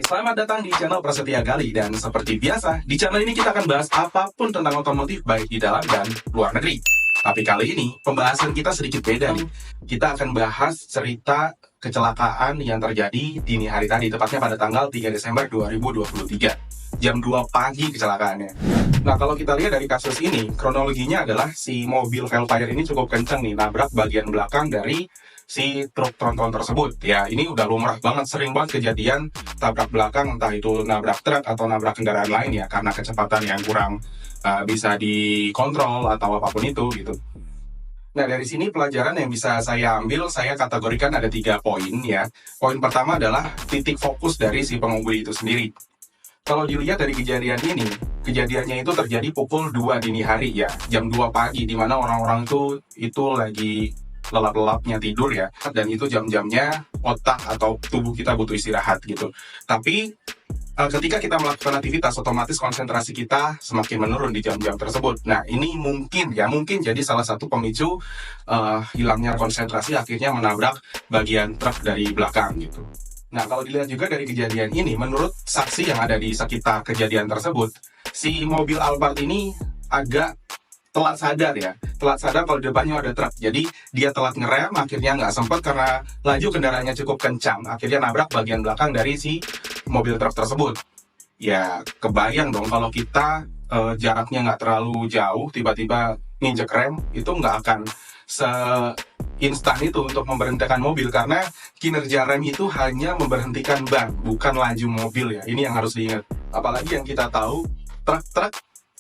Selamat datang di channel Prasetya Gali. Dan seperti biasa, di channel ini kita akan bahas apapun tentang otomotif baik di dalam dan luar negeri. Tapi kali ini, pembahasan kita sedikit beda nih. Kita akan bahas cerita kecelakaan yang terjadi dini hari tadi, tepatnya pada tanggal 3 Desember 2023. Jam 2 pagi kecelakaannya. Nah, kalau kita lihat dari kasus ini, kronologinya adalah si mobil Velfire ini cukup kencang nih, nabrak bagian belakang dari si truk tronton tersebut. Ya, ini udah lumrah banget, sering banget kejadian tabrak belakang, entah itu nabrak truk atau nabrak kendaraan lain ya, karena kecepatan yang kurang bisa dikontrol atau apapun itu gitu. Nah, dari sini pelajaran yang bisa saya ambil, saya kategorikan ada 3 poin ya. Poin pertama adalah titik fokus dari si pengemudi itu sendiri. Kalau dilihat dari kejadian ini, kejadiannya itu terjadi pukul 2 dini hari ya, jam 2 pagi, di mana orang-orang itu lagi lelap-lelapnya tidur ya, dan itu jam-jamnya otak atau tubuh kita butuh istirahat gitu. Tapi ketika kita melakukan aktivitas, otomatis konsentrasi kita semakin menurun di jam-jam tersebut. Nah, ini mungkin jadi salah satu pemicu hilangnya konsentrasi, akhirnya menabrak bagian truk dari belakang gitu. Nah, kalau dilihat juga dari kejadian ini, menurut saksi yang ada di sekitar kejadian tersebut, si mobil Alphard ini agak telat sadar ya. Telat sadar kalau di depannya ada truk. Jadi, dia telat ngerem, akhirnya nggak sempat karena laju kendaraannya cukup kencang. Akhirnya nabrak bagian belakang dari si mobil truk tersebut. Ya, kebayang dong kalau kita jaraknya nggak terlalu jauh, tiba-tiba nginjek rem, itu nggak akan instan itu untuk memberhentikan mobil, karena kinerja rem itu hanya memberhentikan ban, bukan laju mobil ya. Ini yang harus diingat. Apalagi yang kita tahu, truk-truk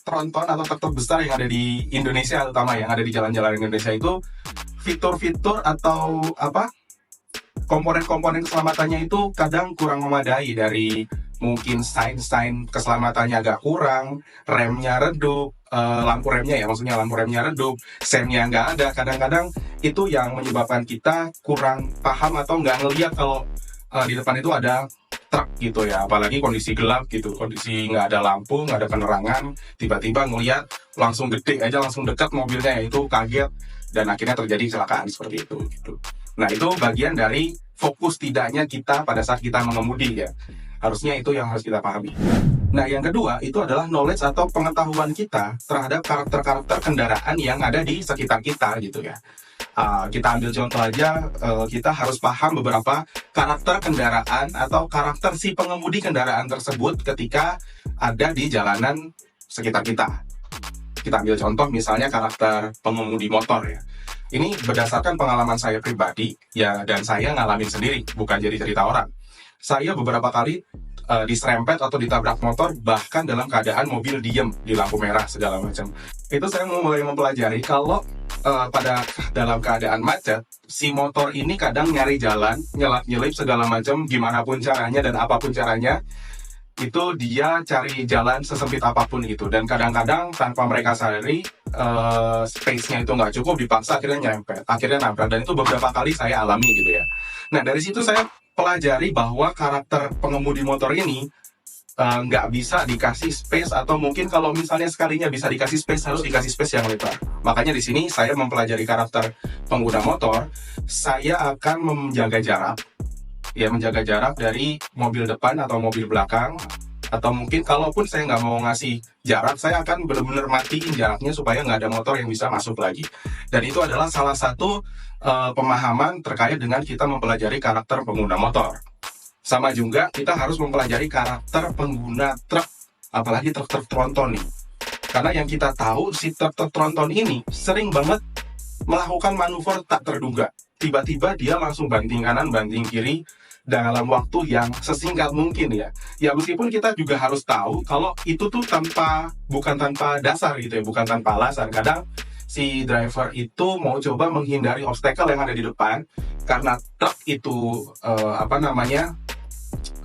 tronton atau truk-truk besar yang ada di Indonesia, terutama yang ada di jalan-jalan Indonesia, itu fitur-fitur atau komponen-komponen keselamatannya itu kadang kurang memadai. Dari mungkin sign keselamatannya agak kurang, remnya redup, lampu remnya redup, semnya nggak ada. Kadang-kadang itu yang menyebabkan kita kurang paham atau nggak ngeliat kalau di depan itu ada truk gitu ya. Apalagi kondisi gelap gitu, kondisi nggak ada lampu, nggak ada penerangan, tiba-tiba ngeliat langsung gede aja, langsung dekat mobilnya, itu kaget dan akhirnya terjadi kecelakaan seperti itu gitu. Nah, itu bagian dari fokus tidaknya kita pada saat kita mengemudi ya. Harusnya itu yang harus kita pahami. Nah, yang kedua itu adalah knowledge atau pengetahuan kita terhadap karakter-karakter kendaraan yang ada di sekitar kita gitu ya. Kita ambil contoh aja, kita harus paham beberapa karakter kendaraan atau karakter si pengemudi kendaraan tersebut ketika ada di jalanan sekitar kita. Kita ambil contoh misalnya karakter pengemudi motor ya. Ini berdasarkan pengalaman saya pribadi ya, dan saya ngalamin sendiri, bukan jadi cerita orang. Saya beberapa kali diserempet atau ditabrak motor, bahkan dalam keadaan mobil diem di lampu merah segala macam. Itu saya mulai mempelajari kalau dalam keadaan macet, si motor ini kadang nyari jalan, nyelip segala macam, gimana pun caranya dan apapun caranya, itu dia cari jalan sesempit apapun gitu. Dan kadang-kadang tanpa mereka sadari, space-nya itu nggak cukup, dipaksa akhirnya nyerempet, akhirnya nabrak. Dan itu beberapa kali saya alami gitu ya. Nah, dari situ saya pelajari bahwa karakter pengemudi motor ini nggak bisa dikasih space, atau mungkin kalau misalnya sekalinya bisa dikasih space, harus dikasih space yang lebar. Makanya di sini saya mempelajari karakter pengguna motor. Saya akan menjaga jarak dari mobil depan atau mobil belakang, atau mungkin kalaupun saya nggak mau ngasih jarak, saya akan benar-benar matiin jaraknya supaya nggak ada motor yang bisa masuk lagi. Dan itu adalah salah satu pemahaman terkait dengan kita mempelajari karakter pengguna motor. Sama juga kita harus mempelajari karakter pengguna truk, apalagi truk-truk tronton nih. Karena yang kita tahu, si truk-truk tronton ini sering banget melakukan manuver tak terduga. Tiba-tiba dia langsung banting kanan, banting kiri dalam waktu yang sesingkat mungkin ya. Ya, meskipun kita juga harus tahu kalau itu tuh bukan tanpa dasar gitu ya, bukan tanpa alasan. Kadang si driver itu mau coba menghindari obstacle yang ada di depan, karena truk itu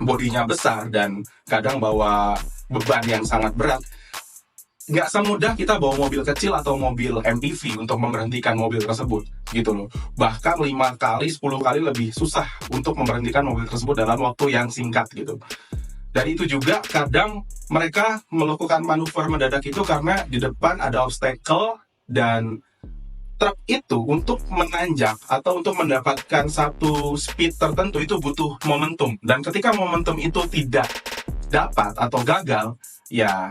bodinya besar dan kadang bawa beban yang sangat berat. Nggak semudah kita bawa mobil kecil atau mobil MPV untuk memberhentikan mobil tersebut gitu loh. Bahkan 5 kali, 10 kali lebih susah untuk memberhentikan mobil tersebut dalam waktu yang singkat gitu. Dan itu juga kadang mereka melakukan manuver mendadak itu karena di depan ada obstacle dan truk itu untuk menanjak atau untuk mendapatkan satu speed tertentu itu butuh momentum. Dan ketika momentum itu tidak dapat atau gagal, ya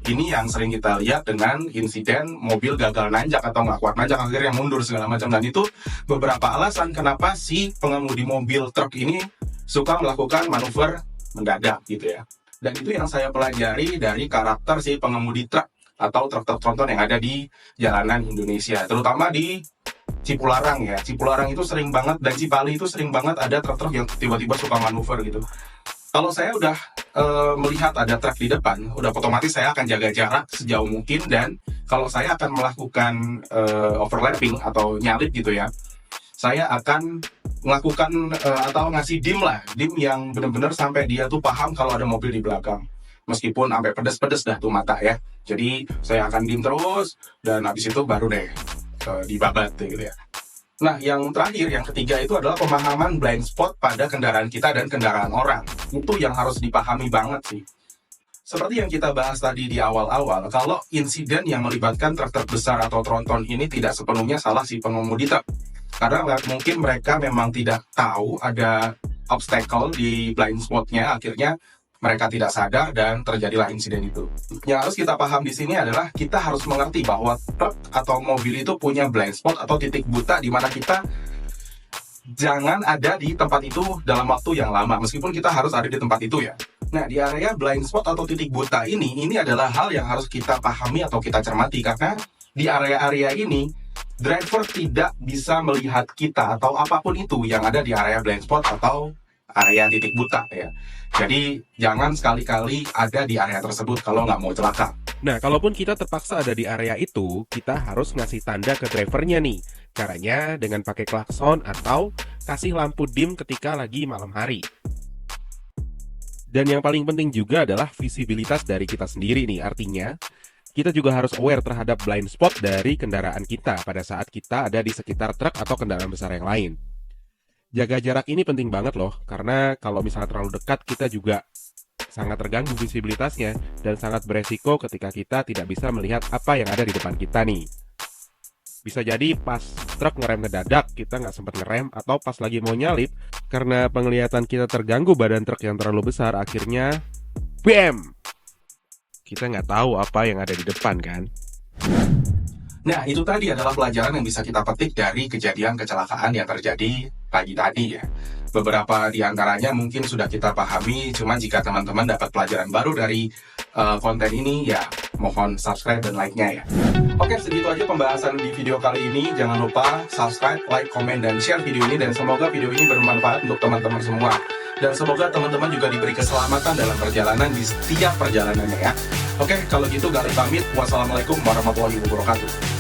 ini yang sering kita lihat dengan insiden mobil gagal nanjak atau nggak kuat nanjak, akhirnya mundur segala macam. Dan itu beberapa alasan kenapa si pengemudi mobil truk ini suka melakukan manuver mendadak gitu ya. Dan itu yang saya pelajari dari karakter si pengemudi truk atau truk-truk tronton yang ada di jalanan Indonesia, terutama di Cipularang ya. Cipularang itu sering banget, dan Cipali itu sering banget ada truk-truk yang tiba-tiba suka manuver gitu. Kalau saya udah melihat ada truk di depan, udah otomatis saya akan jaga jarak sejauh mungkin, dan kalau saya akan melakukan overlapping atau nyalip gitu ya, saya akan melakukan atau ngasih dim yang benar-benar sampai dia tuh paham kalau ada mobil di belakang. Meskipun sampai pedes-pedes dah tuh mata ya. Jadi saya akan dim terus, dan habis itu baru deh dibabat gitu ya. Nah, yang terakhir, yang ketiga itu adalah pemahaman blind spot pada kendaraan kita dan kendaraan orang. Itu yang harus dipahami banget sih. Seperti yang kita bahas tadi di awal-awal, kalau insiden yang melibatkan truk-truk besar atau tronton ini tidak sepenuhnya salah si pengemudi truk. Karena mungkin mereka memang tidak tahu ada obstacle di blind spotnya, akhirnya mereka tidak sadar dan terjadilah insiden itu. Yang harus kita paham di sini adalah kita harus mengerti bahwa truk atau mobil itu punya blind spot atau titik buta di mana kita jangan ada di tempat itu dalam waktu yang lama, meskipun kita harus ada di tempat itu ya. Nah, di area blind spot atau titik buta ini adalah hal yang harus kita pahami atau kita cermati, karena di area-area ini driver tidak bisa melihat kita atau apapun itu yang ada di area blind spot atau area titik buta ya. Jadi jangan sekali-kali ada di area tersebut kalau nggak mau celaka. Nah, kalaupun kita terpaksa ada di area itu, kita harus ngasih tanda ke drivernya nih. Caranya dengan pakai klakson atau kasih lampu dim ketika lagi malam hari. Dan yang paling penting juga adalah visibilitas dari kita sendiri nih. Artinya, kita juga harus aware terhadap blind spot dari kendaraan kita pada saat kita ada di sekitar truk atau kendaraan besar yang lain. Jaga jarak ini penting banget loh, karena kalau misalnya terlalu dekat kita juga sangat terganggu visibilitasnya dan sangat beresiko ketika kita tidak bisa melihat apa yang ada di depan kita nih. Bisa jadi pas truk ngerem ngedadak kita nggak sempat ngerem, atau pas lagi mau nyalip karena penglihatan kita terganggu badan truk yang terlalu besar, akhirnya BAM! Kita nggak tahu apa yang ada di depan kan. Nah, itu tadi adalah pelajaran yang bisa kita petik dari kejadian kecelakaan yang terjadi pagi tadi ya. Beberapa di antaranya mungkin sudah kita pahami, cuma jika teman-teman dapat pelajaran baru dari konten ini, ya mohon subscribe dan like-nya ya. Oke, segitu aja pembahasan di video kali ini. Jangan lupa subscribe, like, komen, dan share video ini, dan semoga video ini bermanfaat untuk teman-teman semua. Dan semoga teman-teman juga diberi keselamatan dalam perjalanan di setiap perjalanannya ya. Oke, kalau gitu Galih pamit. Wassalamualaikum warahmatullahi wabarakatuh.